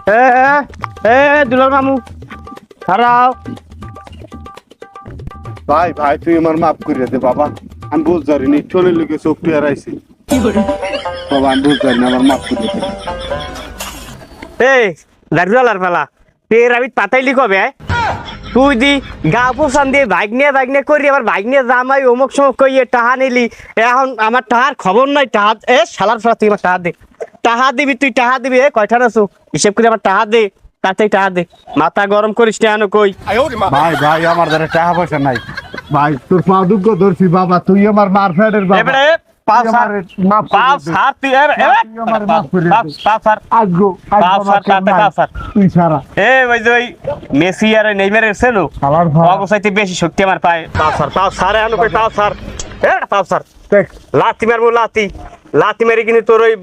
এ এ দুলাল মামু খারাও। ভাই ভাই তুই আমার মাফ করে দে বাবা, আমি বুঝ জানি চলে লোকে চোখ তুই হারাইছি বাবা, আমি বুঝ জানি আমার মাফ করে দে। এই দারুলার ফেলা পের আমি পাতাইলি কবে তুই দি গা পোষান দিয়ে বাইক নিয়ে করি আবার বাইক নিয়ে জামাই অমুক সমক কইয়ে টাহা নিলি, এখন আমার টাহার খবর নাই। টাহা এ শালার ফেলা তুই আমার টাহা দে, টাহা দিবি তুই টাহা দিবি। এ কয়টা আছো হিসেব করে আমার টাহা দে, তাতেই টাহা দে, মাথা গরম করিস কেন কই। ভাই ভাই আমার দ্বারা টাকা পয়সা নাই ভাই, তোর পা দুঃখ ধরছি বাবা, তুই আমার মার ফেডের বাবা, এবারে পাও সার মাফ পাও সার তুই তুই ছাড়া এ ওই যে ওই মেসি আর নেইমারের ছেলে আমার ভাই অবস্থাতে বেশি শক্তি আমার পায়। পাও সার আনো কই পাও সার, এ পাও সার দেখ লাতি মারবো লাতি মেরে কিন্তু তোর ওই